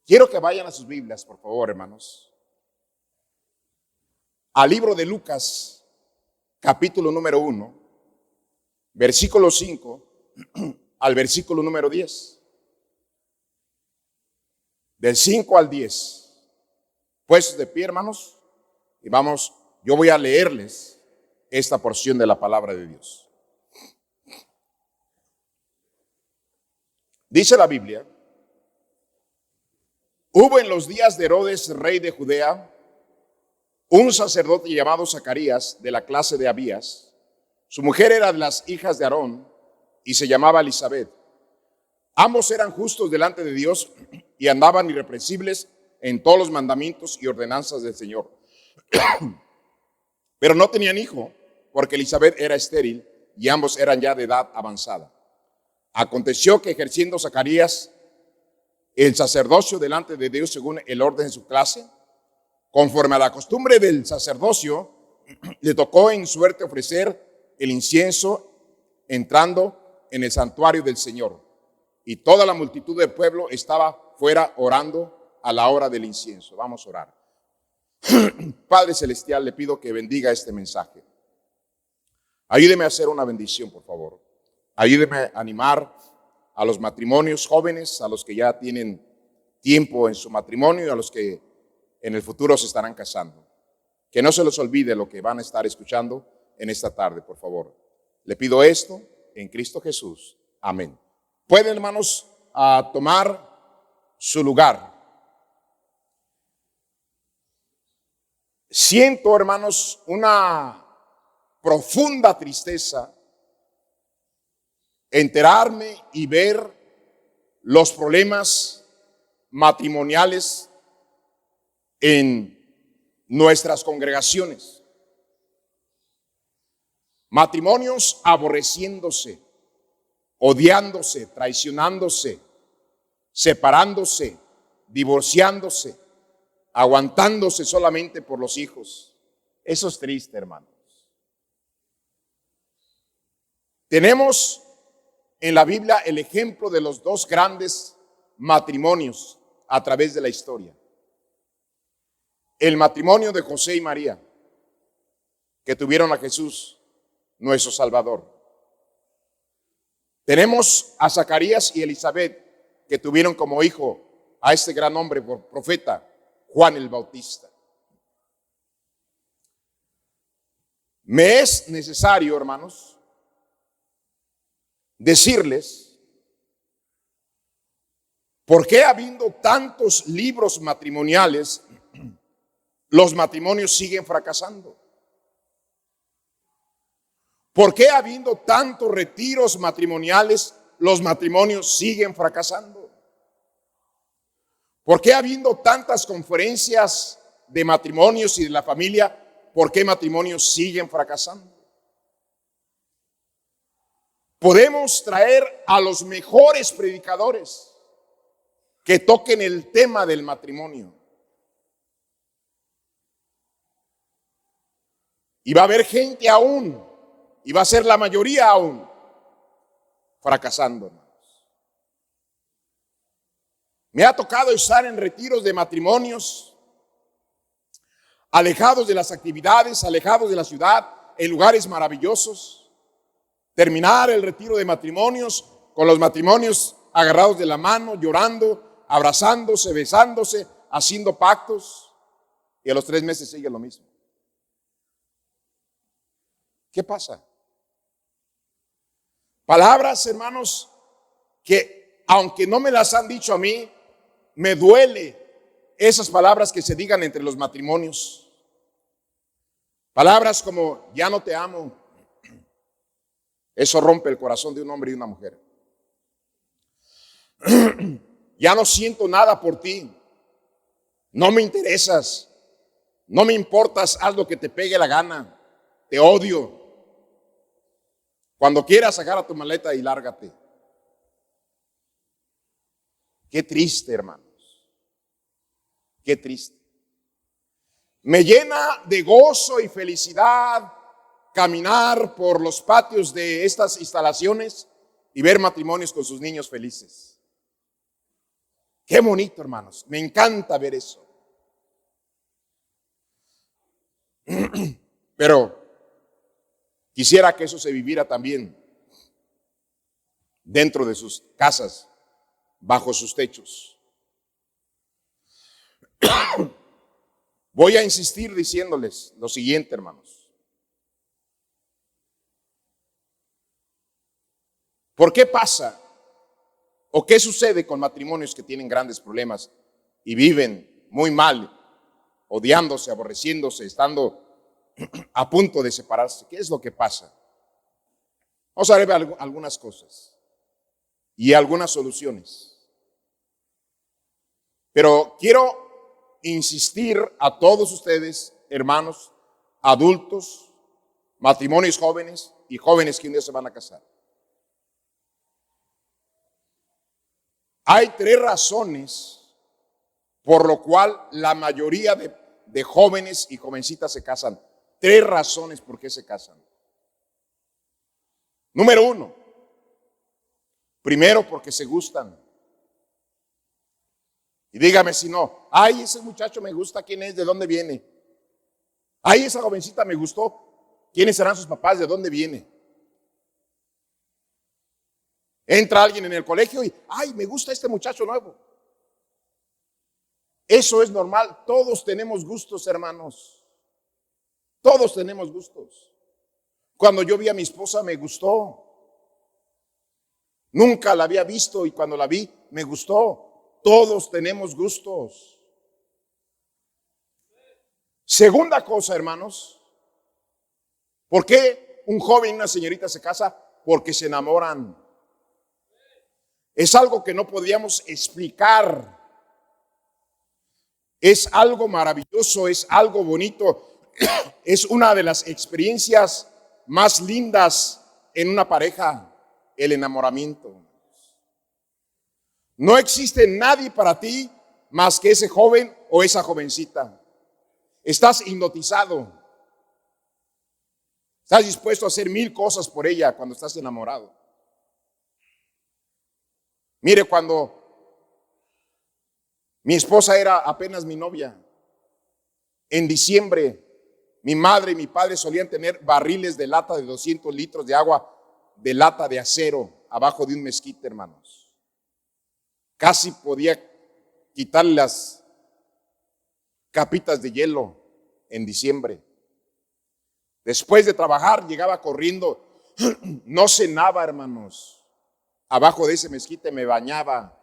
Quiero que vayan a sus Biblias, por favor, hermanos, al libro de Lucas, capítulo número 1, versículo 5 al versículo número 10. Del 5 al 10. Puestos de pie, hermanos, y vamos, yo voy a leerles esta porción de la palabra de Dios. Dice la Biblia: hubo en los días de Herodes, rey de Judea, un sacerdote llamado Zacarías, de la clase de Abías. Su mujer era de las hijas de Aarón y se llamaba Elisabet. Ambos eran justos delante de Dios y andaban irreprensibles en todos los mandamientos y ordenanzas del Señor. Pero no tenían hijo, porque Elisabet era estéril y ambos eran ya de edad avanzada. Aconteció que, ejerciendo Zacarías el sacerdocio delante de Dios según el orden de su clase, conforme a la costumbre del sacerdocio, le tocó en suerte ofrecer el incienso entrando en el santuario del Señor. Y toda la multitud del pueblo estaba fuera orando a la hora del incienso. Vamos a orar. Padre Celestial, le pido que bendiga este mensaje. Ayúdeme a hacer una bendición, por favor. Ayúdeme a animar a los matrimonios jóvenes, a los que ya tienen tiempo en su matrimonio y a los que en el futuro se estarán casando. Que no se les olvide lo que van a estar escuchando en esta tarde, por favor. Le pido esto en Cristo Jesús. Amén. Pueden, hermanos, tomar su lugar. Siento, hermanos, una profunda tristeza enterarme y ver los problemas matrimoniales en nuestras congregaciones. Matrimonios aborreciéndose, odiándose, traicionándose, separándose, divorciándose, aguantándose solamente por los hijos. Eso es triste, hermanos. Tenemos en la Biblia el ejemplo de los dos grandes matrimonios a través de la historia. El matrimonio de José y María, que tuvieron a Jesús, nuestro Salvador. Tenemos a Zacarías y Elisabet, que tuvieron como hijo a este gran hombre profeta, Juan el Bautista. Me es necesario, hermanos, decirles por qué, habiendo tantos libros matrimoniales, los matrimonios siguen fracasando. ¿Por qué, habiendo tantos retiros matrimoniales, los matrimonios siguen fracasando? ¿Por qué, habiendo tantas conferencias de matrimonios y de la familia, por qué matrimonios siguen fracasando? Podemos traer a los mejores predicadores que toquen el tema del matrimonio. Y va a haber gente aún, y va a ser la mayoría aún, fracasando, hermanos. Me ha tocado estar en retiros de matrimonios, alejados de las actividades, alejados de la ciudad, en lugares maravillosos. Terminar el retiro de matrimonios con los matrimonios agarrados de la mano, llorando, abrazándose, besándose, haciendo pactos, y a los 3 meses sigue lo mismo. ¿Qué pasa? Palabras, hermanos, que aunque no me las han dicho a mí, me duele esas palabras que se digan entre los matrimonios. Palabras como: ya no te amo. Eso rompe el corazón de un hombre y una mujer. Ya no siento nada por ti. No me interesas. No me importas. Haz lo que te pegue la gana. Te odio. Cuando quieras, agarra tu maleta y lárgate. Qué triste, hermanos. Qué triste. Me llena de gozo y felicidad caminar por los patios de estas instalaciones y ver matrimonios con sus niños felices. Qué bonito, hermanos. Me encanta ver eso. Pero quisiera que eso se viviera también dentro de sus casas, bajo sus techos. Voy a insistir diciéndoles lo siguiente, hermanos. ¿Por qué pasa o qué sucede con matrimonios que tienen grandes problemas y viven muy mal, odiándose, aborreciéndose, estando a punto de separarse? ¿Qué es lo que pasa? Vamos a ver algunas cosas y algunas soluciones. Pero quiero insistir a todos ustedes, hermanos, adultos, matrimonios jóvenes y jóvenes que un día se van a casar. Hay 3 razones por lo cual la mayoría de jóvenes y jovencitas se casan. 3 razones por qué se casan. Número 1, primero porque se gustan. Y dígame si no, ay, ese muchacho me gusta, ¿quién es? ¿De dónde viene? Ay, esa jovencita me gustó, ¿quiénes serán sus papás? ¿De dónde viene? Entra alguien en el colegio y, ay, me gusta este muchacho nuevo. Eso es normal, todos tenemos gustos, hermanos. Todos tenemos gustos. Cuando yo vi a mi esposa me gustó. Nunca la había visto y cuando la vi me gustó. Todos tenemos gustos. Segunda cosa, hermanos, ¿por qué un joven y una señorita se casa? Porque se enamoran. Es algo que no podíamos explicar. Es algo maravilloso, es algo bonito. Es una de las experiencias más lindas en una pareja, el enamoramiento. No existe nadie para ti más que ese joven o esa jovencita. Estás hipnotizado. Estás dispuesto a hacer 1000 cosas por ella cuando estás enamorado. Mire, cuando mi esposa era apenas mi novia, en diciembre, mi madre y mi padre solían tener barriles de lata de 200 litros de agua de lata de acero abajo de un mezquite, hermanos. Casi podía quitar las capitas de hielo en diciembre. Después de trabajar, llegaba corriendo. No cenaba, hermanos. Abajo de ese mezquite me bañaba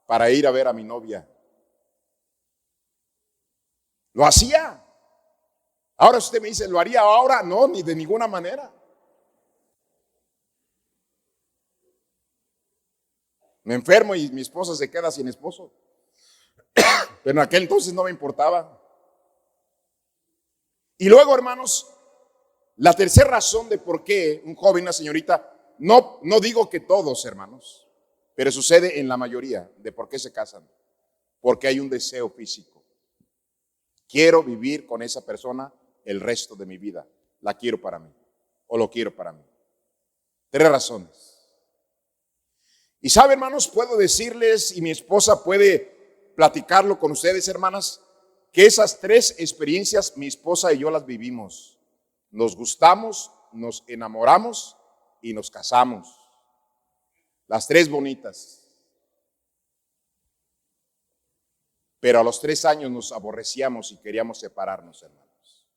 para ir a ver a mi novia. Lo hacía. Ahora usted me dice, ¿lo haría ahora? No, ni de ninguna manera. Me enfermo y mi esposa se queda sin esposo. Pero en aquel entonces no me importaba. Y luego, hermanos, la tercera razón de por qué un joven y una señorita, no digo que todos, hermanos, pero sucede en la mayoría de por qué se casan. Porque hay un deseo físico. Quiero vivir con esa persona el resto de mi vida. La quiero para mí o lo quiero para mí. 3 razones. Y sabe, hermanos, puedo decirles, y mi esposa puede platicarlo con ustedes, hermanas, que esas 3 experiencias mi esposa y yo las vivimos. Nos gustamos, nos enamoramos y nos casamos. Las 3 bonitas. Pero a los 3 años nos aborrecíamos y queríamos separarnos, hermanos.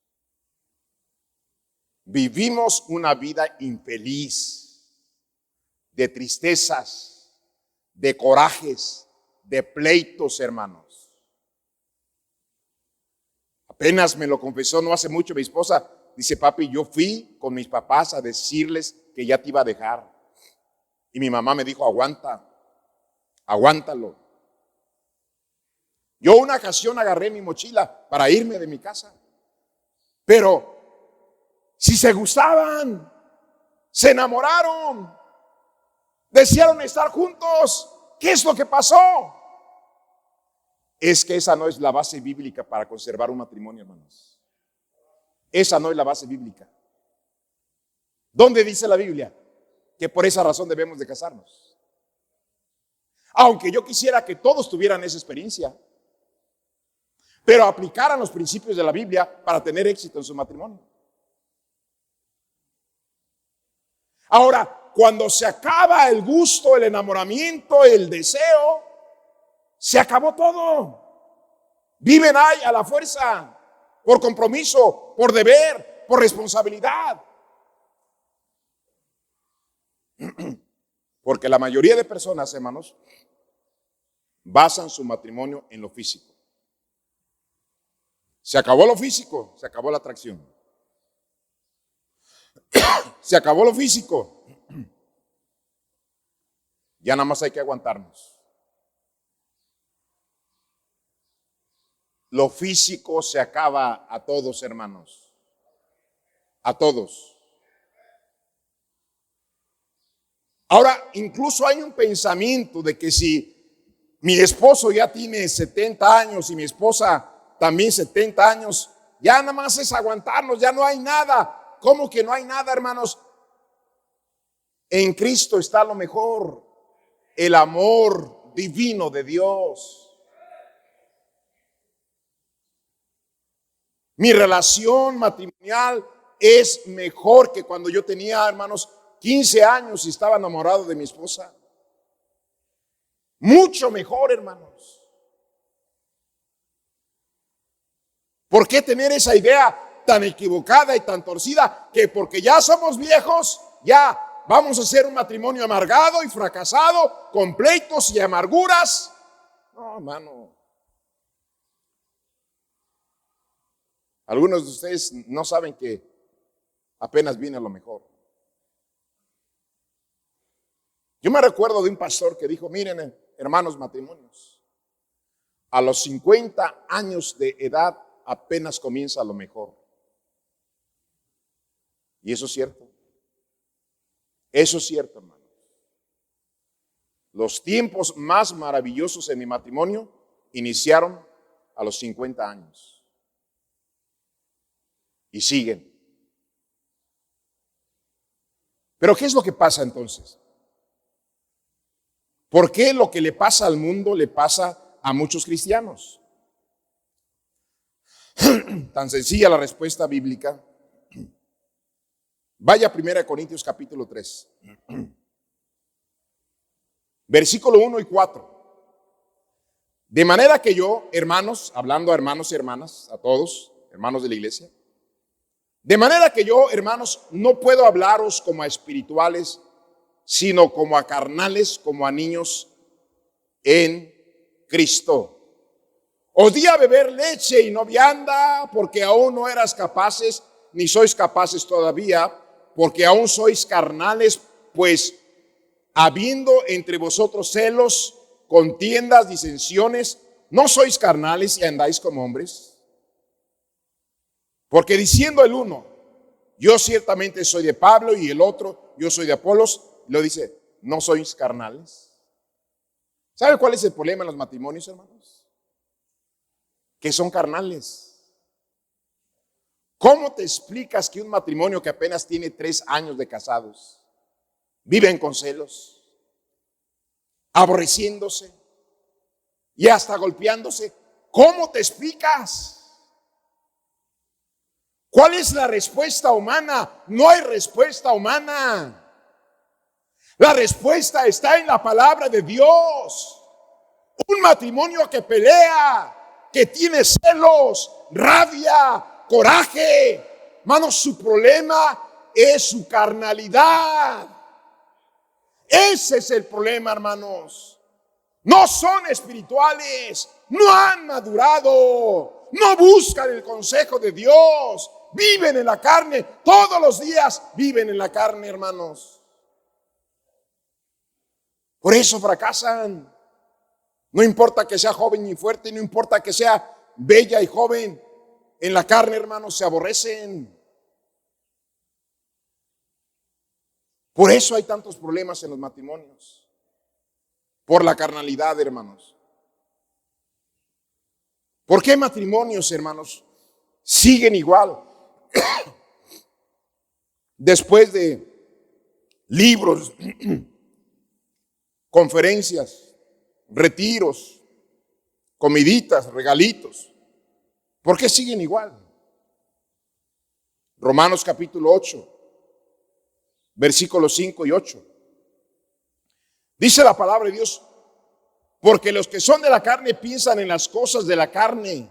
Vivimos una vida infeliz, de tristezas, de corajes, de pleitos, hermanos. Apenas me lo confesó no hace mucho mi esposa. Dice, papi, yo fui con mis papás a decirles que ya te iba a dejar. Y mi mamá me dijo, aguántalo. Yo una ocasión agarré mi mochila para irme de mi casa. Pero si se gustaban, se enamoraron, desearon estar juntos, ¿qué es lo que pasó? Es que esa no es la base bíblica para conservar un matrimonio, hermanos. Esa no es la base bíblica. ¿Dónde dice la Biblia que por esa razón debemos de casarnos? Aunque yo quisiera que todos tuvieran esa experiencia, pero aplicaran los principios de la Biblia para tener éxito en su matrimonio. Ahora, cuando se acaba el gusto, el enamoramiento, el deseo, se acabó todo. Viven ahí a la fuerza, por compromiso, por deber, por responsabilidad. Porque la mayoría de personas, hermanos, basan su matrimonio en lo físico. Se acabó lo físico, se acabó la atracción. Se acabó lo físico. Ya nada más hay que aguantarnos. Lo físico se acaba a todos, hermanos. A todos. Ahora, incluso hay un pensamiento de que si mi esposo ya tiene 70 años y mi esposa también 70 años, ya nada más es aguantarnos, ya no hay nada. ¿Cómo que no hay nada, hermanos? En Cristo está lo mejor, el amor divino de Dios. Mi relación matrimonial es mejor que cuando yo tenía, hermanos, 15 años y estaba enamorado de mi esposa. Mucho mejor, hermanos. ¿Por qué tener esa idea tan equivocada y tan torcida que porque ya somos viejos, ya vamos a hacer un matrimonio amargado y fracasado, con pleitos y amarguras? No, hermano. Algunos de ustedes no saben que apenas viene lo mejor. Yo me recuerdo de un pastor que dijo, miren, hermanos matrimonios, a los 50 años de edad apenas comienza lo mejor. Y eso es cierto. Eso es cierto, hermano. Los tiempos más maravillosos en mi matrimonio iniciaron a los 50 años. Y siguen. Pero ¿qué es lo que pasa entonces? ¿Por qué lo que le pasa al mundo le pasa a muchos cristianos? Tan sencilla la respuesta bíblica. Vaya a 1 Corintios capítulo 3. Versículo 1 y 4. De manera que yo, hermanos, hablando a hermanos y hermanas, a todos, hermanos de la iglesia, de manera que yo, hermanos, no puedo hablaros como a espirituales, sino como a carnales, como a niños en Cristo. Os di a beber leche y no vianda, porque aún no eras capaces, ni sois capaces todavía, porque aún sois carnales, pues habiendo entre vosotros celos, contiendas, disensiones, ¿no sois carnales y andáis como hombres? Porque diciendo el uno, yo ciertamente soy de Pablo, y el otro, yo soy de Apolos, lo dice, ¿no sois carnales? ¿Sabe cuál es el problema en los matrimonios, hermanos? Que son carnales. ¿Cómo te explicas que un matrimonio que apenas tiene 3 años de casados viven con celos, aborreciéndose y hasta golpeándose? ¿Cómo te explicas? ¿Cuál es la respuesta humana? No hay respuesta humana. La respuesta está en la palabra de Dios. Un matrimonio que pelea, que tiene celos, rabia, coraje. Hermanos, su problema es su carnalidad. Ese es el problema, hermanos. No son espirituales, no han madurado, no buscan el consejo de Dios, viven en la carne, todos los días viven en la carne, hermanos. Por eso fracasan. No importa que sea joven y fuerte, no importa que sea bella y joven, en la carne, hermanos, se aborrecen. Por eso hay tantos problemas en los matrimonios. Por la carnalidad, hermanos. ¿Por qué matrimonios, hermanos, siguen igual? Después de libros, conferencias, retiros, comiditas, regalitos. ¿Por qué siguen igual? Romanos capítulo 8, versículos 5 y 8. Dice la palabra de Dios: porque los que son de la carne piensan en las cosas de la carne,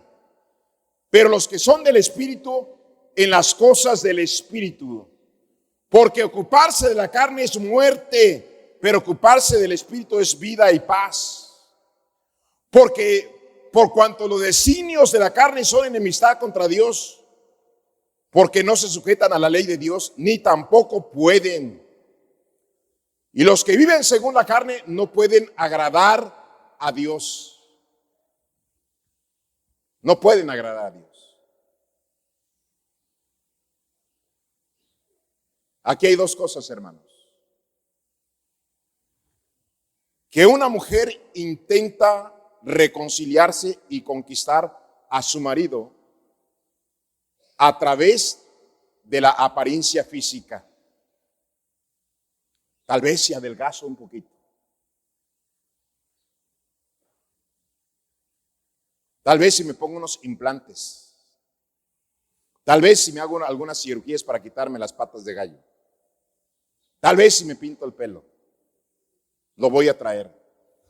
pero los que son del Espíritu en las cosas del Espíritu. Porque ocuparse de la carne es muerte, pero ocuparse del Espíritu es vida y paz. Porque por cuanto los designios de la carne son enemistad contra Dios, porque no se sujetan a la ley de Dios, ni tampoco pueden. Y los que viven según la carne no pueden agradar a Dios. No pueden agradar a Dios. Aquí hay dos cosas, hermanos. Que una mujer intenta reconciliarse y conquistar a su marido a través de la apariencia física. Tal vez si adelgazo un poquito. Tal vez si me pongo unos implantes. Tal vez si me hago algunas cirugías para quitarme las patas de gallo. Tal vez si me pinto el pelo. Lo voy a traer.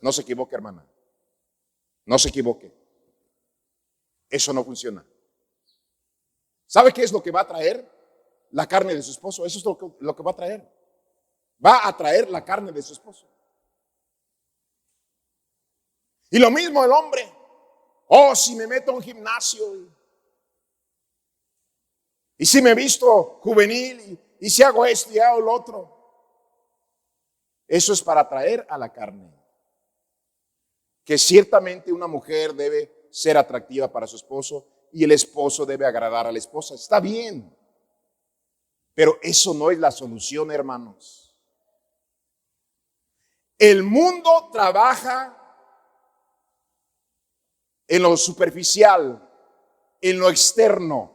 No se equivoque, hermana. No se equivoque. Eso no funciona. ¿Sabe qué es lo que va a traer? La carne de su esposo. Eso es lo que va a traer. Va a traer la carne de su esposo. Y lo mismo el hombre. Oh, si me meto a un gimnasio y si me visto juvenil y si hago esto y hago lo otro. Eso es para atraer a la carne. Que ciertamente una mujer debe ser atractiva para su esposo y el esposo debe agradar a la esposa. Está bien. Pero eso no es la solución, hermanos. El mundo trabaja en lo superficial, en lo externo.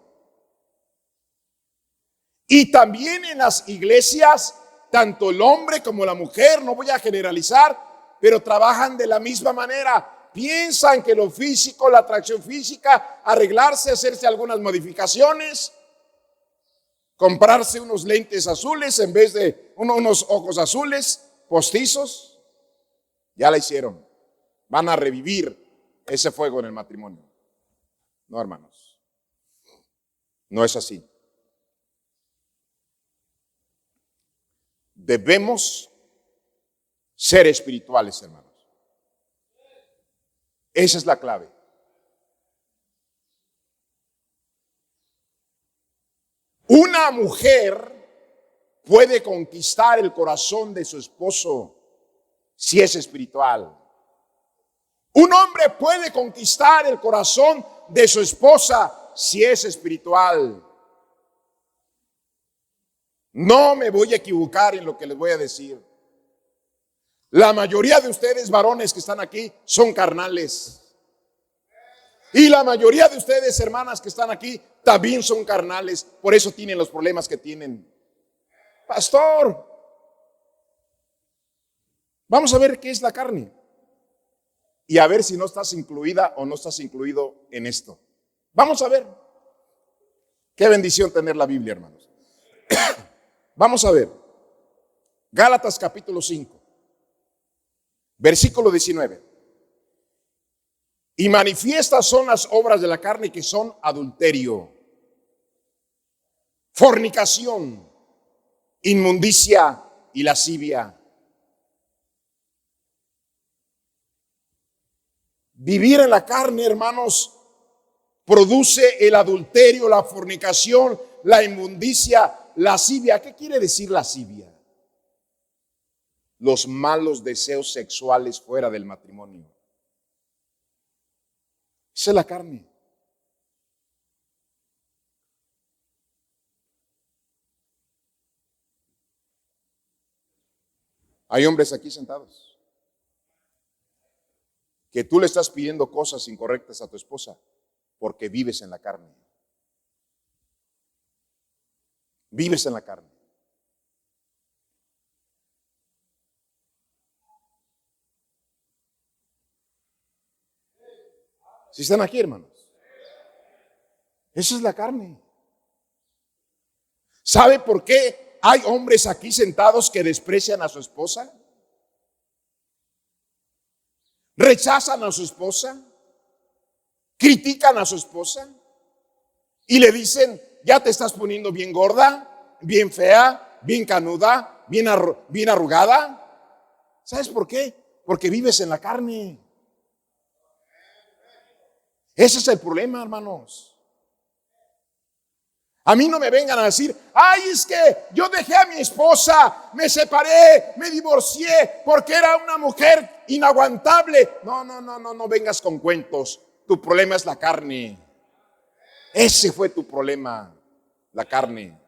Y también en las iglesias, tanto el hombre como la mujer, no voy a generalizar, pero trabajan de la misma manera. Piensan que lo físico, la atracción física, arreglarse, hacerse algunas modificaciones, comprarse unos lentes azules en vez de unos ojos azules, postizos, ya la hicieron. Van a revivir ese fuego en el matrimonio. No, hermanos. No es así. Debemos ser espirituales, hermanos. Esa es la clave. Una mujer puede conquistar el corazón de su esposo si es espiritual. Un hombre puede conquistar el corazón de su esposa si es espiritual. No me voy a equivocar en lo que les voy a decir. La mayoría de ustedes, varones que están aquí, son carnales. Y la mayoría de ustedes, hermanas que están aquí, también son carnales. Por eso tienen los problemas que tienen. Pastor, vamos a ver qué es la carne. Y a ver si no estás incluida o no estás incluido en esto. Vamos a ver. Qué bendición tener la Biblia, hermanos. Vamos a ver. Gálatas capítulo 5, versículo 19. Y manifiestas son las obras de la carne, que son adulterio, fornicación, inmundicia y lascivia. Vivir en la carne, hermanos, produce el adulterio, la fornicación, la inmundicia, lascivia. ¿Qué quiere decir lascivia? Los malos deseos sexuales fuera del matrimonio. Esa es la carne. Hay hombres aquí sentados que tú le estás pidiendo cosas incorrectas a tu esposa porque vives en la carne. Vives en la carne. ¿Sí están aquí, hermanos? Esa es la carne. ¿Sabe por qué hay hombres aquí sentados que desprecian a su esposa? Rechazan a su esposa, critican a su esposa y le dicen: ya te estás poniendo bien gorda, bien fea, bien canuda, bien arrugada. ¿Sabes por qué? Porque vives en la carne. Ese es el problema, hermanos. A mí no me vengan a decir: ay, es que yo dejé a mi esposa, me separé, me divorcié porque era una mujer inaguantable. No vengas con cuentos. Tu problema es la carne. Ese fue tu problema, la carne.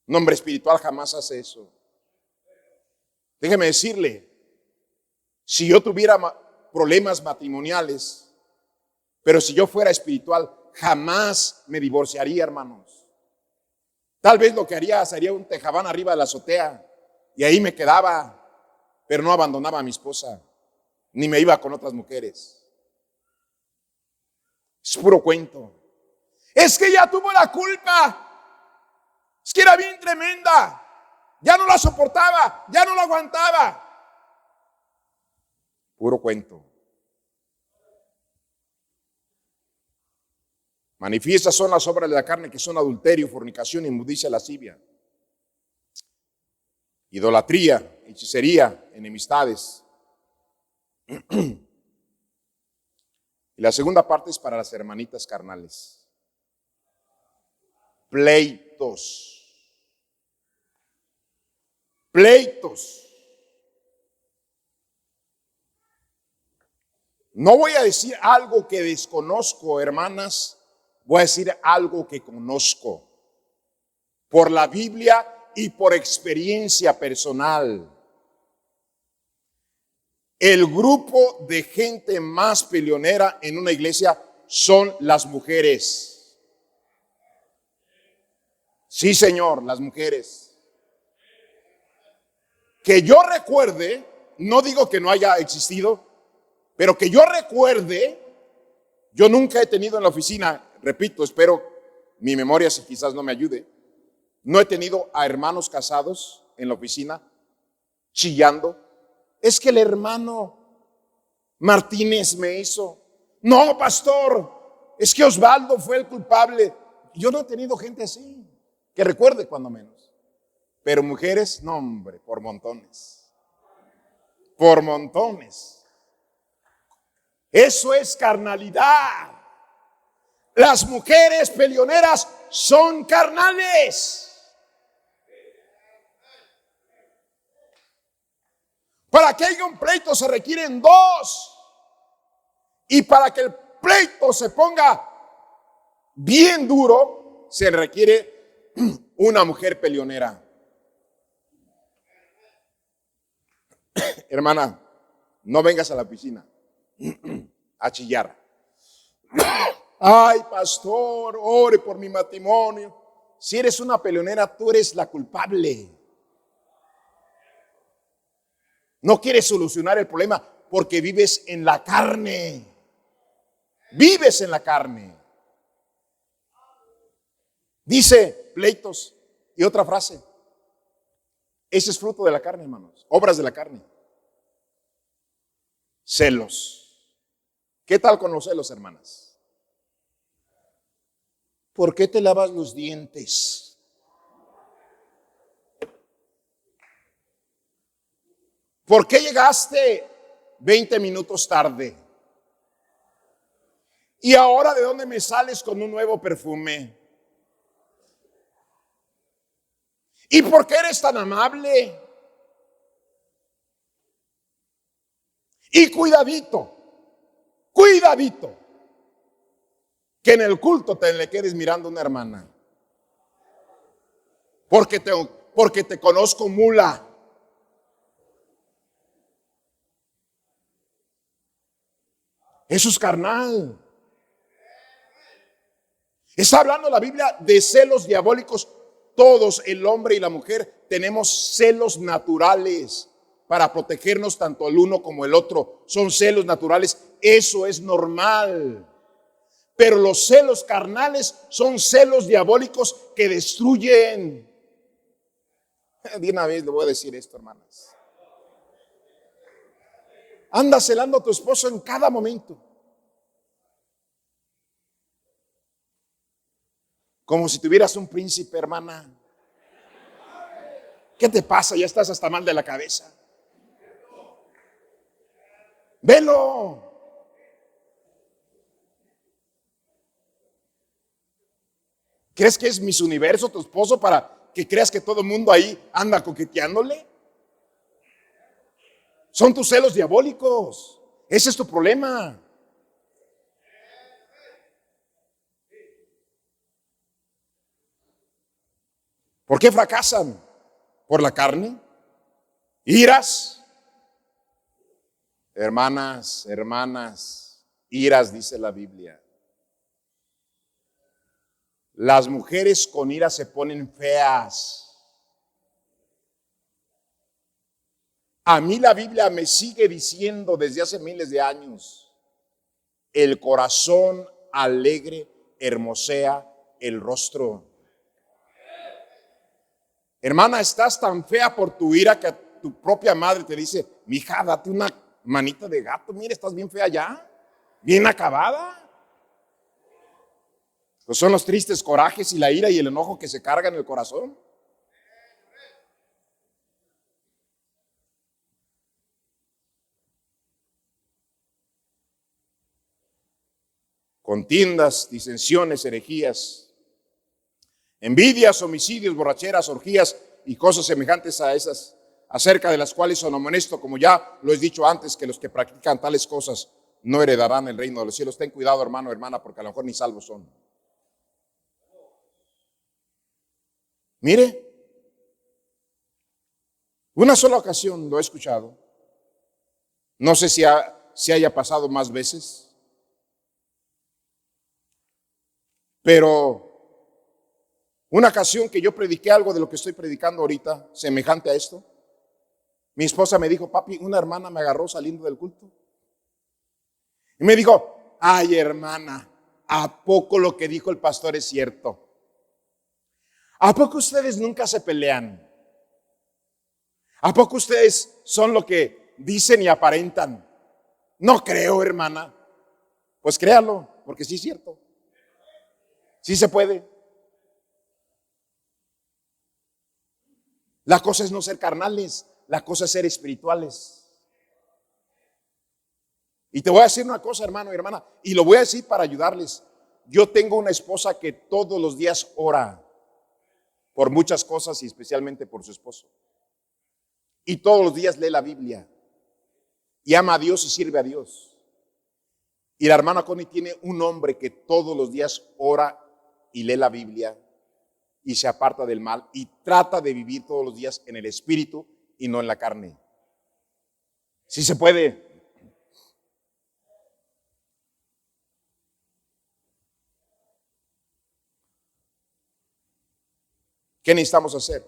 Un hombre espiritual jamás hace eso. Déjeme decirle, si yo tuviera problemas matrimoniales, pero si yo fuera espiritual, jamás me divorciaría, hermanos. Tal vez lo que haría sería un tejabán arriba de la azotea y ahí me quedaba, pero no abandonaba a mi esposa, ni me iba con otras mujeres. Es puro cuento. Es que ella tuvo la culpa. Es que era bien tremenda. Ya no la soportaba, ya no la aguantaba. Puro cuento. Manifiestas son las obras de la carne, que son adulterio, fornicación, inmundicia, lascivia, idolatría, hechicería, enemistades. Y la segunda parte es para las hermanitas carnales. Pleitos. Pleitos. No voy a decir algo que desconozco, hermanas. Voy a decir algo que conozco por la Biblia y por experiencia personal. El grupo de gente más peleonera en una iglesia son las mujeres. Sí, Señor, las mujeres. Que yo recuerde, no digo que no haya existido, pero que yo recuerde, yo nunca he tenido en la oficina, repito, espero mi memoria si quizás no me ayude, no he tenido a hermanos casados en la oficina chillando: es que el hermano Martínez me hizo. No, pastor, es que Osvaldo fue el culpable. Yo no he tenido gente así, que recuerde cuando menos. Pero mujeres, no, hombre, por montones. Por montones. Eso es carnalidad. Las mujeres peleoneras son carnales. Para que haya un pleito se requieren dos. Y para que el pleito se ponga bien duro, se requiere una mujer peleonera. Hermana, no vengas a la piscina a chillar. Ay, pastor, ore por mi matrimonio. Si eres una peleonera, tú eres la culpable. No quieres solucionar el problema porque vives en la carne. Vives en la carne. Dice pleitos. Y otra frase: ese es fruto de la carne, hermanos. Obras de la carne. Celos. ¿Qué tal con los celos, hermanas? ¿Por qué te lavas los dientes? ¿Por qué llegaste 20 minutos tarde? ¿Y ahora de dónde me sales con un nuevo perfume? ¿Y por qué eres tan amable? Y cuidadito, que en el culto te le quedes mirando a una hermana. Porque te conozco, mula. Eso es carnal. Está hablando la Biblia de celos diabólicos. Todos, el hombre y la mujer, tenemos celos naturales. para protegernos tanto el uno como el otro. Son celos naturales, eso es normal. Pero los celos carnales son celos diabólicos que destruyen. De una vez le voy a decir esto, hermanas. Anda celando a tu esposo en cada momento. Como si tuvieras un príncipe, hermana. ¿Qué te pasa? Ya estás hasta mal de la cabeza. Velo. ¿Crees que es Miss Universo tu esposo para que creas que todo el mundo ahí anda coqueteándole? Son tus celos diabólicos. Ese es tu problema. ¿Por qué fracasan? ¿Por la carne? ¿Iras? Hermanas, iras, dice la Biblia. Las mujeres con ira se ponen feas. A mí la Biblia me sigue diciendo desde hace miles de años, el corazón alegre hermosea el rostro. Hermana, estás tan fea por tu ira que tu propia madre te dice, mija, date una manita de gato, mira, estás bien fea ya, bien acabada. Pues son los tristes corajes y la ira y el enojo que se cargan en el corazón. Contiendas, disensiones, herejías, envidias, homicidios, borracheras, orgías y cosas semejantes a esas, acerca de las cuales son honestos, como ya lo he dicho antes, que los que practican tales cosas no heredarán el reino de los cielos. Ten cuidado, hermano, hermana, porque a lo mejor ni salvos son. Mire, una sola ocasión lo he escuchado. No sé si haya pasado más veces. Pero una ocasión que yo prediqué algo de lo que estoy predicando ahorita, semejante a esto, mi esposa me dijo, papi, una hermana me agarró saliendo del culto. Y me dijo, ay hermana, ¿a poco lo que dijo el pastor es cierto? ¿A poco ustedes nunca se pelean? ¿A poco ustedes son lo que dicen y aparentan? No creo, hermana. Pues créalo, porque sí es cierto. Sí se puede. La cosa es no ser carnales, la cosa es ser espirituales. Y te voy a decir una cosa, hermano y hermana, y lo voy a decir para ayudarles. Yo tengo una esposa que todos los días ora por muchas cosas y especialmente por su esposo. Y todos los días lee la Biblia y ama a Dios y sirve a Dios. Y la hermana Connie tiene un hombre que todos los días ora y lee la Biblia y se aparta del mal y trata de vivir todos los días en el espíritu y no en la carne. Sí se puede. ¿Qué necesitamos hacer?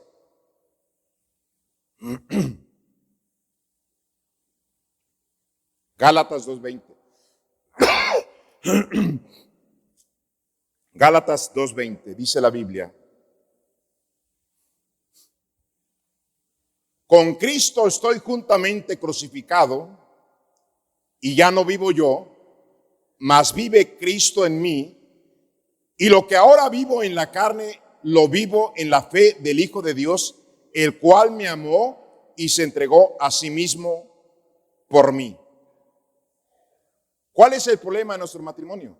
Gálatas 2:20. Gálatas 2:20, dice la Biblia. Con Cristo estoy juntamente crucificado y ya no vivo yo, mas vive Cristo en mí, y lo que ahora vivo en la carne, lo vivo en la fe del Hijo de Dios, el cual me amó y se entregó a sí mismo por mí. ¿Cuál es el problema de nuestro matrimonio?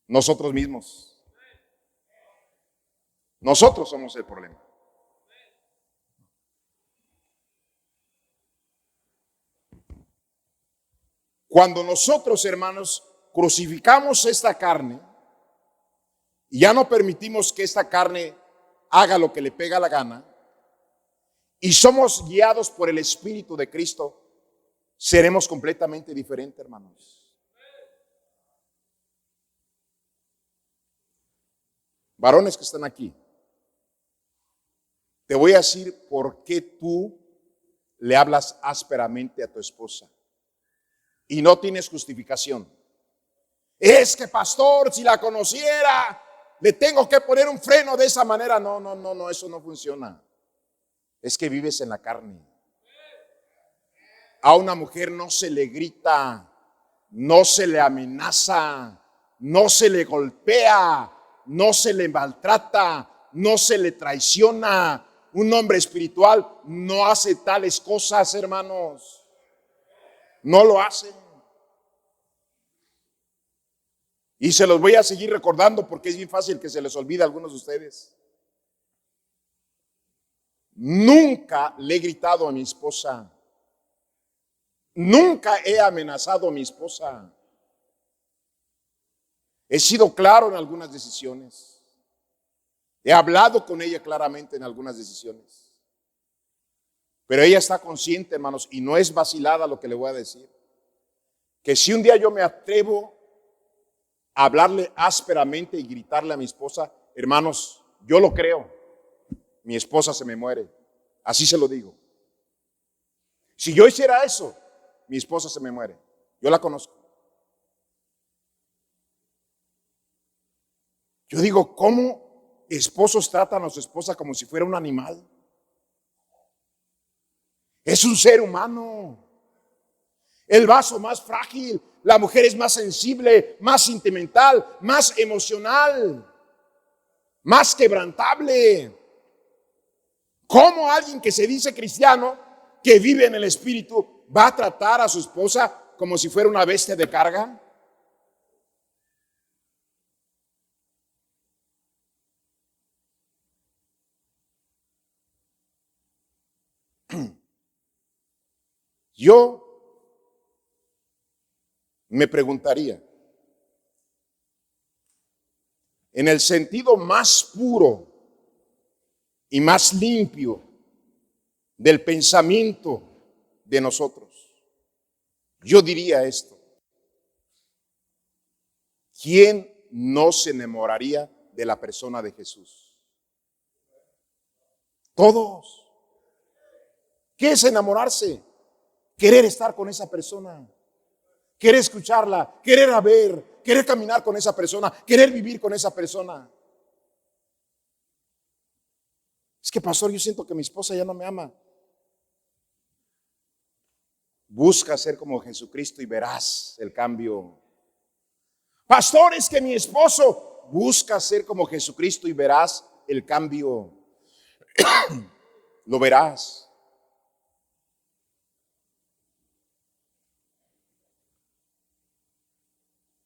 Nosotros mismos. Nosotros somos el problema. Cuando nosotros, hermanos, crucificamos esta carne y ya no permitimos que esta carne haga lo que le pega la gana y somos guiados por el Espíritu de Cristo, seremos completamente diferentes, hermanos. Varones que están aquí, te voy a decir por qué tú le hablas ásperamente a tu esposa y no tienes justificación. Es que, pastor, si la conociera, le tengo que poner un freno de esa manera. No, eso no funciona. Es que vives en la carne. A una mujer no se le grita, no se le amenaza, no se le golpea, no se le maltrata, no se le traiciona. Un hombre espiritual no hace tales cosas, hermanos. No lo hace. Y se los voy a seguir recordando porque es bien fácil que se les olvide a algunos de ustedes. Nunca le he gritado a mi esposa. Nunca he amenazado a mi esposa. He sido claro en algunas decisiones. He hablado con ella claramente en algunas decisiones. Pero ella está consciente, hermanos, y no es vacilada lo que le voy a decir, que si un día yo me atrevo a hablarle ásperamente y gritarle a mi esposa, hermanos, yo lo creo, mi esposa se me muere. Así se lo digo. Si yo hiciera eso, mi esposa se me muere. Yo la conozco. Yo digo, ¿cómo esposos tratan a su esposa como si fuera un animal? Es un ser humano. El vaso más frágil. La mujer es más sensible, más sentimental, más emocional, más quebrantable. ¿Cómo alguien que se dice cristiano, que vive en el espíritu, va a tratar a su esposa como si fuera una bestia de carga? Yo me preguntaría, en el sentido más puro y más limpio del pensamiento de nosotros, yo diría esto: ¿quién no se enamoraría de la persona de Jesús? Todos. ¿Qué es enamorarse? Querer estar con esa persona, querer escucharla, querer ver, querer caminar con esa persona, querer vivir con esa persona. Es que, pastor, yo siento que mi esposa ya no me ama. Busca ser como Jesucristo y verás el cambio. Pastor, es que mi esposo, busca ser como Jesucristo y verás el cambio. Lo verás.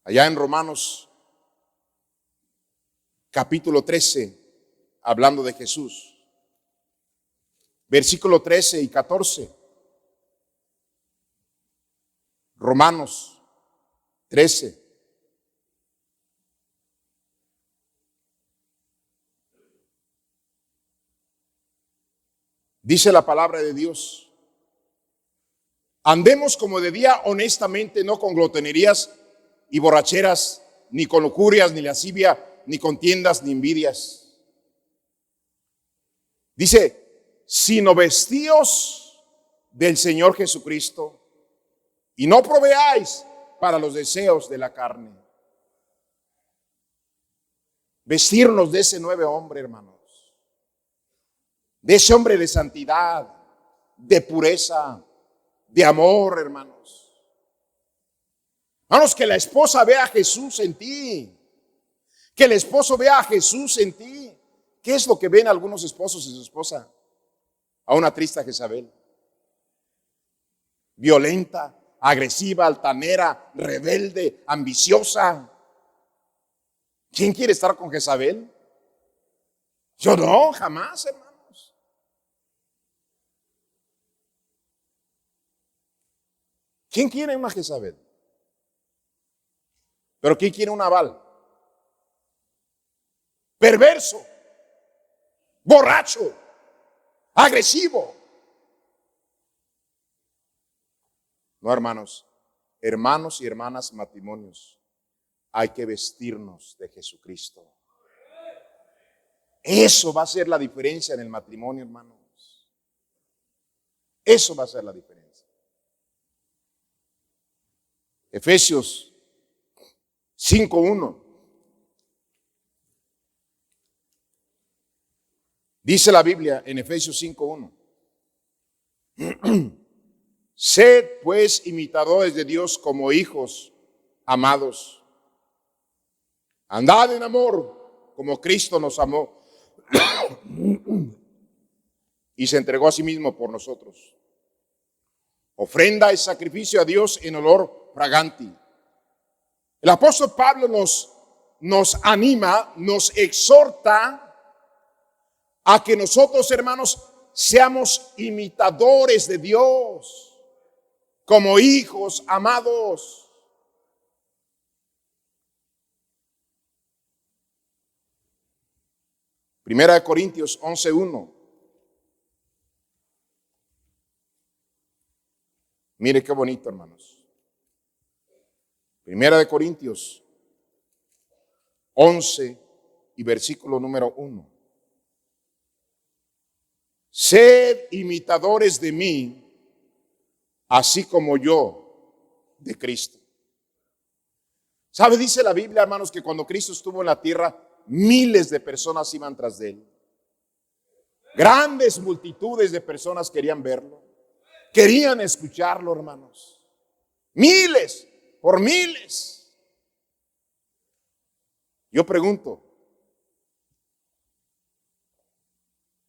Allá en Romanos capítulo 13, hablando de Jesús, versículo 13 y 14. Romanos 13. Dice la palabra de Dios: andemos como de día honestamente, no con glotonerías y borracheras, ni con lujurias, ni lascivia, ni contiendas, ni envidias. Dice, sino vestíos del Señor Jesucristo y no proveáis para los deseos de la carne. Vestirnos de ese nuevo hombre, hermanos. De ese hombre de santidad, de pureza, de amor, hermanos. Hermanos, que la esposa vea a Jesús en ti. Que el esposo vea a Jesús en ti. ¿Qué es lo que ven algunos esposos en su esposa? A una triste Jezabel. Violenta, agresiva, altanera, rebelde, ambiciosa. ¿Quién quiere estar con Jezabel? Yo no, jamás, hermanos. ¿Quién quiere una Jezabel? ¿Pero quién quiere un Nabal? Perverso, borracho, agresivo. No, hermanos. Hermanos y hermanas, matrimonios, hay que vestirnos de Jesucristo. Eso va a ser la diferencia en el matrimonio, hermanos. Eso va a ser la diferencia. Efesios 5:1. Dice la Biblia en Efesios 5:1. Sed pues imitadores de Dios como hijos amados. Andad en amor como Cristo nos amó y se entregó a sí mismo por nosotros. Ofrenda y sacrificio a Dios en olor fragante. El apóstol Pablo nos anima, nos exhorta a que nosotros, hermanos, seamos imitadores de Dios como hijos amados. Primera de Corintios 11:1. Mire qué bonito, hermanos. Primera de Corintios 11 y versículo número 1. Sed imitadores de mí, así como yo de Cristo. ¿Sabe? Dice la Biblia, hermanos, que cuando Cristo estuvo en la tierra, miles de personas iban tras de él. Grandes multitudes de personas querían verlo. Querían escucharlo, hermanos. Miles, por miles. Yo pregunto,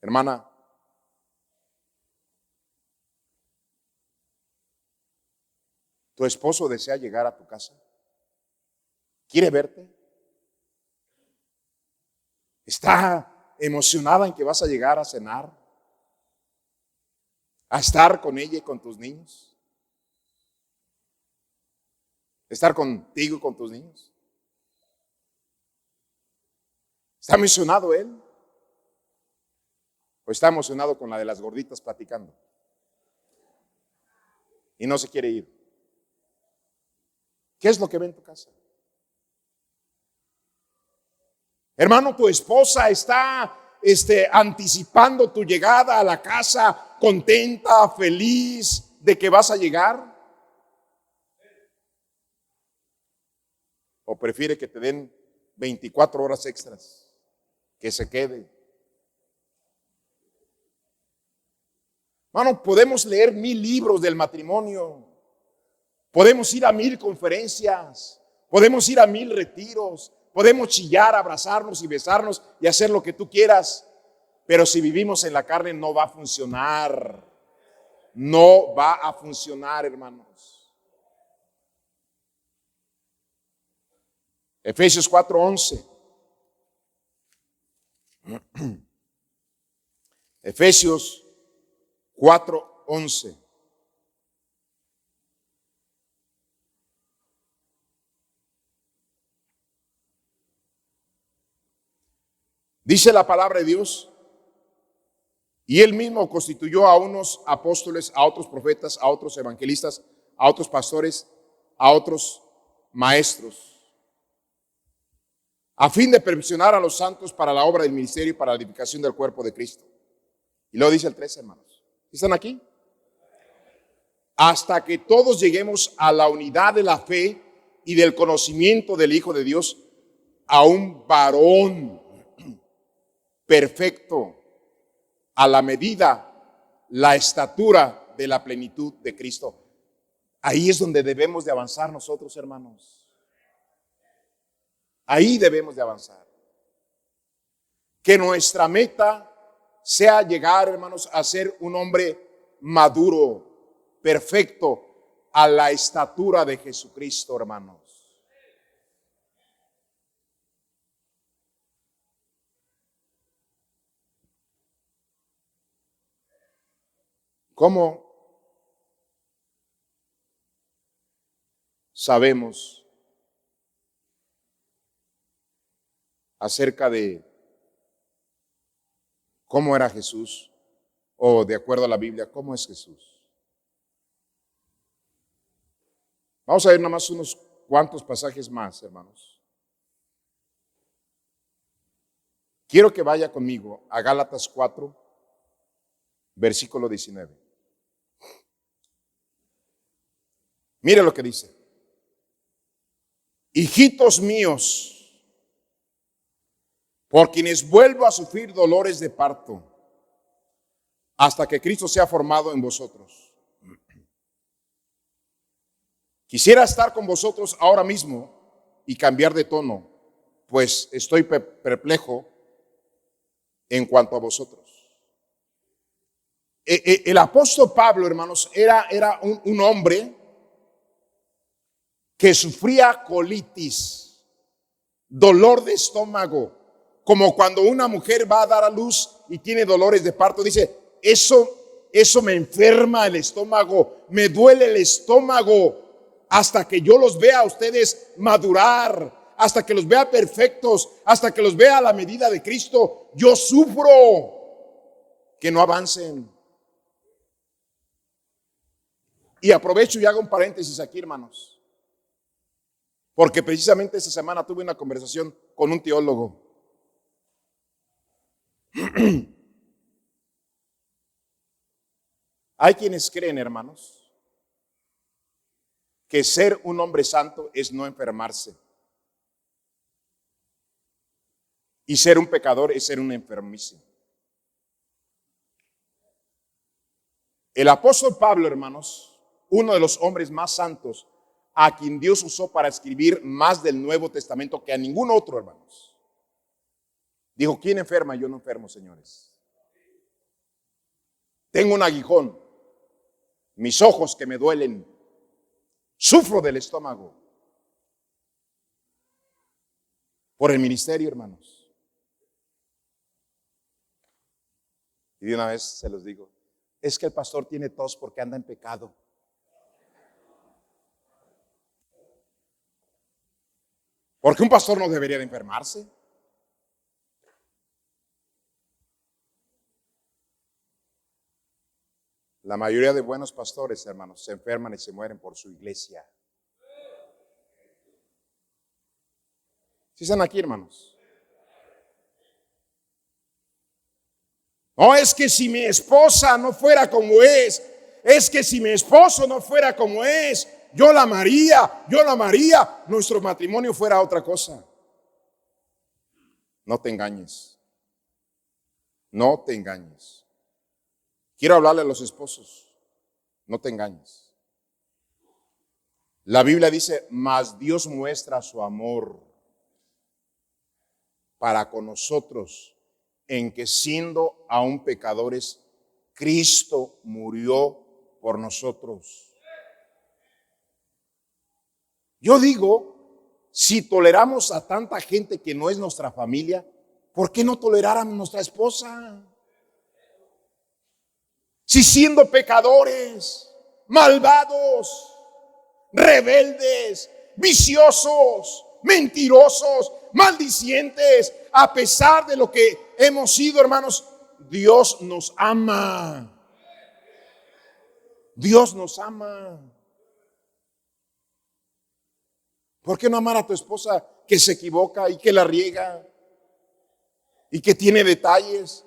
hermana, ¿tu esposo desea llegar a tu casa? ¿Quiere verte? ¿Está emocionada en que vas a llegar a cenar? ¿A estar con ella y con tus niños? ¿Estar contigo y con tus niños? ¿Está emocionado él? ¿O está emocionado con la de las gorditas platicando? Y no se quiere ir. ¿Qué es lo que ve en tu casa? Hermano, tu esposa está anticipando tu llegada a la casa, contenta, feliz de que vas a llegar. ¿O prefiere que te den 24 horas extras? Que se quede. Hermano, podemos leer 1000 libros del matrimonio. Podemos ir a 1000 conferencias. Podemos ir a 1000 retiros. Podemos chillar, abrazarnos y besarnos y hacer lo que tú quieras. Pero si vivimos en la carne no va a funcionar. No va a funcionar, hermanos. Efesios 4:11. Efesios 4:11. Dice la palabra de Dios, y él mismo constituyó a unos apóstoles, a otros profetas, a otros evangelistas, a otros pastores, a otros maestros, a fin de perfeccionar a los santos para la obra del ministerio y para la edificación del cuerpo de Cristo. Y luego dice el 13, hermanos. ¿Están aquí? Hasta que todos lleguemos a la unidad de la fe y del conocimiento del Hijo de Dios, a un varón perfecto, a la medida, la estatura de la plenitud de Cristo. Ahí es donde debemos de avanzar nosotros, hermanos. Ahí debemos de avanzar. Que nuestra meta sea llegar, hermanos, a ser un hombre maduro, perfecto, a la estatura de Jesucristo, hermanos. ¿Cómo sabemos acerca de cómo era Jesús? O de acuerdo a la Biblia, ¿cómo es Jesús? Vamos a ver nada más unos cuantos pasajes más, hermanos. Quiero que vaya conmigo a Gálatas 4, versículo 19. Mire lo que dice. Hijitos míos, por quienes vuelvo a sufrir dolores de parto, hasta que Cristo sea formado en vosotros. Quisiera estar con vosotros ahora mismo y cambiar de tono, pues estoy perplejo en cuanto a vosotros. El apóstol Pablo, hermanos, era un hombre que sufría colitis, dolor de estómago, como cuando una mujer va a dar a luz y tiene dolores de parto. Dice, eso me enferma el estómago, me duele el estómago, hasta que yo los vea a ustedes madurar, hasta que los vea perfectos, hasta que los vea a la medida de Cristo. Yo sufro que no avancen. Y aprovecho y hago un paréntesis aquí, hermanos, porque precisamente esta semana tuve una conversación con un teólogo. Hay quienes creen, hermanos, que ser un hombre santo es no enfermarse. Y ser un pecador es ser un enfermizo. El apóstol Pablo, hermanos, uno de los hombres más santos a quien Dios usó para escribir más del Nuevo Testamento que a ningún otro, hermanos, dijo, ¿quién enferma? Yo no enfermo, señores. Tengo un aguijón, mis ojos que me duelen, sufro del estómago. Por el ministerio, hermanos. Y de una vez se los digo, es que el pastor tiene tos porque anda en pecado. Porque un pastor no debería de enfermarse. La mayoría de buenos pastores, hermanos, se enferman y se mueren por su iglesia. ¿Sí están aquí, hermanos? No, es que si mi esposa no fuera como es que si mi esposo no fuera como es, yo la amaría, nuestro matrimonio fuera otra cosa. No te engañes. No te engañes. Quiero hablarle a los esposos. No te engañes. La Biblia dice, mas Dios muestra su amor para con nosotros en que siendo aún pecadores, Cristo murió por nosotros. Yo digo, si toleramos a tanta gente que no es nuestra familia, ¿por qué no tolerar a nuestra esposa? Si siendo pecadores, malvados, rebeldes, viciosos, mentirosos, maldicientes, a pesar de lo que hemos sido, hermanos, Dios nos ama. Dios nos ama. ¿Por qué no amar a tu esposa que se equivoca y que la riega y que tiene detalles?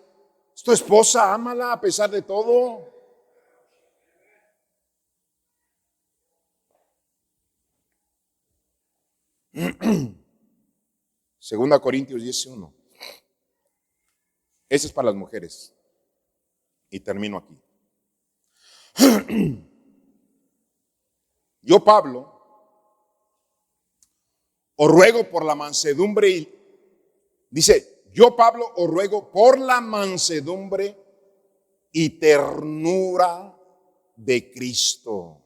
Es tu esposa, ámala a pesar de todo. Segunda Corintios 11. Ese es para las mujeres. Y termino aquí. Yo, Pablo, os ruego por la mansedumbre, dice, yo, Pablo, os ruego por la mansedumbre y ternura de Cristo.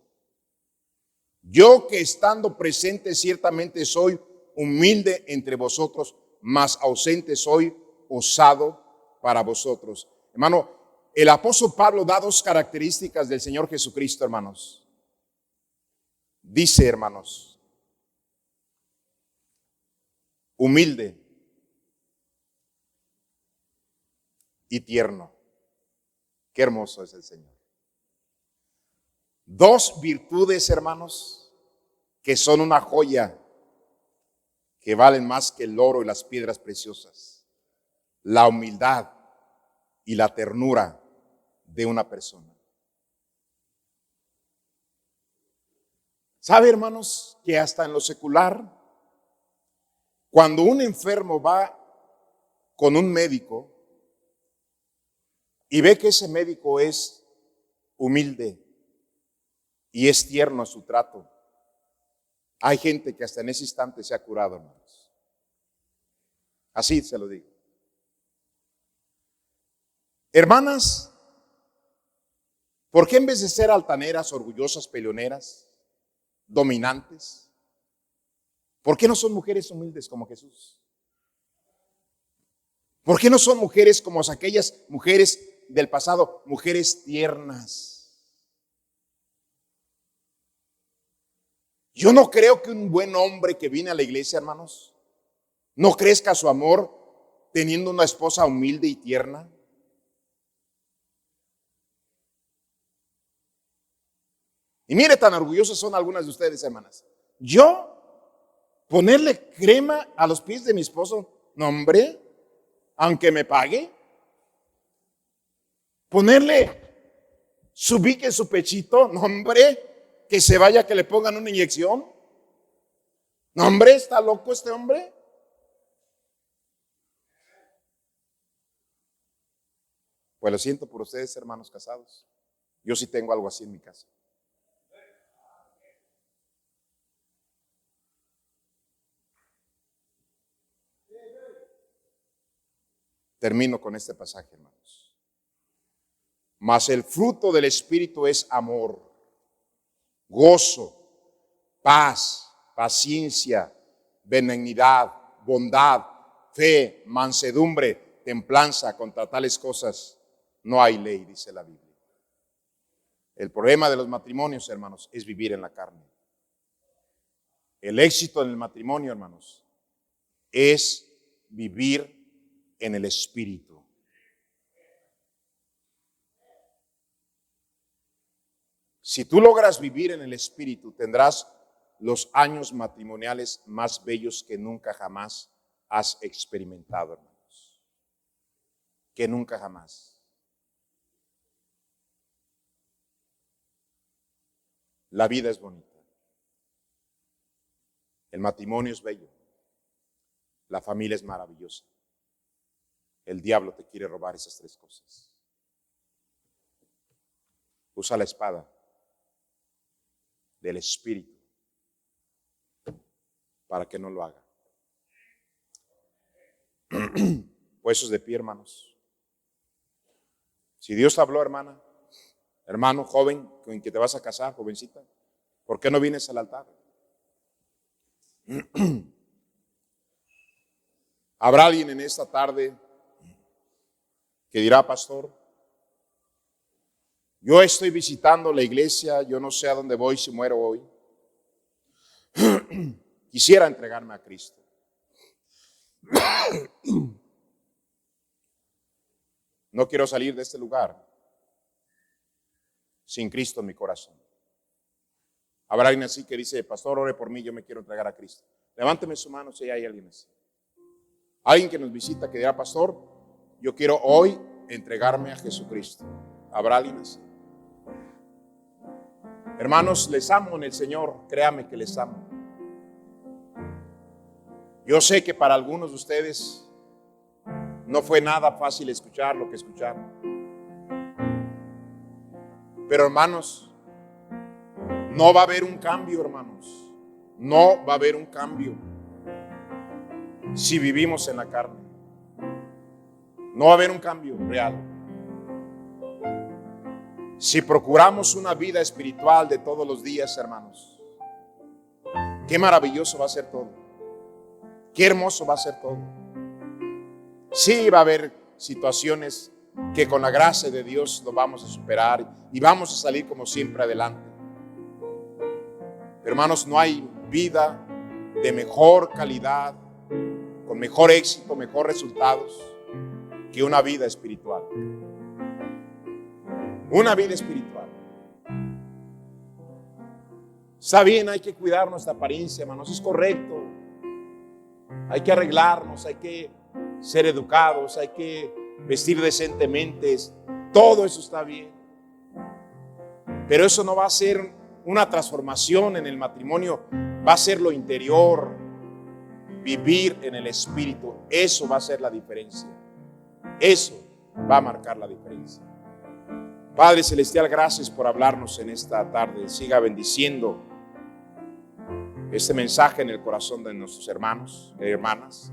Yo que estando presente ciertamente soy humilde entre vosotros, mas ausente soy osado para vosotros. Hermano, el apóstol Pablo da dos características del Señor Jesucristo, hermanos. Dice, hermanos, humilde y tierno. Qué hermoso es el Señor. Dos virtudes, hermanos, que son una joya, que valen más que el oro y las piedras preciosas. La humildad y la ternura de una persona. ¿Sabe, hermanos, que hasta en lo secular, cuando un enfermo va con un médico y ve que ese médico es humilde y es tierno a su trato, hay gente que hasta en ese instante se ha curado, hermanos? Así se lo digo. Hermanas, ¿por qué en vez de ser altaneras, orgullosas, peleoneras, dominantes, por qué no son mujeres humildes como Jesús? ¿Por qué no son mujeres como aquellas mujeres del pasado, mujeres tiernas? Yo no creo que un buen hombre que viene a la iglesia, hermanos, no crezca su amor teniendo una esposa humilde y tierna. Y mire, tan orgullosos son algunas de ustedes, hermanas. Yo ponerle crema a los pies de mi esposo, no, hombre, aunque me pague. Ponerle su bique en su pechito, no, hombre, que se vaya, que le pongan una inyección. No, hombre, ¿está loco este hombre? Pues lo siento por ustedes, hermanos casados. Yo sí tengo algo así en mi casa. Termino con este pasaje, hermanos. Mas el fruto del Espíritu es amor, gozo, paz, paciencia, benignidad, bondad, fe, mansedumbre, templanza. Contra tales cosas no hay ley, dice la Biblia. El problema de los matrimonios, hermanos, es vivir en la carne. El éxito en el matrimonio, hermanos, es vivir en el Espíritu. Si tú logras vivir en el Espíritu, tendrás los años matrimoniales más bellos que nunca jamás has experimentado, hermanos. Que nunca jamás. La vida es bonita. El matrimonio es bello. La familia es maravillosa. El diablo te quiere robar esas tres cosas. Usa la espada del Espíritu para que no lo haga. Puestos de pie, hermanos. Si Dios te habló, hermana, hermano, joven, con que te vas a casar, jovencita, ¿por qué no vienes al altar? Habrá alguien en esta tarde que dirá, pastor, yo estoy visitando la iglesia, yo no sé a dónde voy si muero hoy. Quisiera entregarme a Cristo. No quiero salir de este lugar sin Cristo en mi corazón. Habrá alguien así que dice, pastor, ore por mí, yo me quiero entregar a Cristo. Levánteme su mano si hay alguien así. Alguien que nos visita que dirá, pastor, yo quiero hoy entregarme a Jesucristo. ¿Habrá alguien así? Hermanos, les amo en el Señor, créame que les amo. Yo sé que para algunos de ustedes no fue nada fácil escuchar lo que escucharon. Pero hermanos, no va a haber un cambio, hermanos. No va a haber un cambio si vivimos en la carne. No va a haber un cambio real. Si procuramos una vida espiritual de todos los días, hermanos, qué maravilloso va a ser todo. Qué hermoso va a ser todo. Sí va a haber situaciones que con la gracia de Dios lo vamos a superar y vamos a salir como siempre adelante. Pero hermanos, no hay vida de mejor calidad, con mejor éxito, mejor resultados, que una vida espiritual. Una vida espiritual. Está bien, hay que cuidar nuestra apariencia, hermanos, es correcto. Hay que arreglarnos, hay que ser educados, hay que vestir decentemente. Todo eso está bien. Pero eso no va a ser una transformación en el matrimonio va a ser lo interior, vivir en el Espíritu. Eso va a ser la diferencia. Eso va a marcar la diferencia. Padre Celestial, gracias por hablarnos en esta tarde. Siga bendiciendo este mensaje en el corazón de nuestros hermanos y hermanas.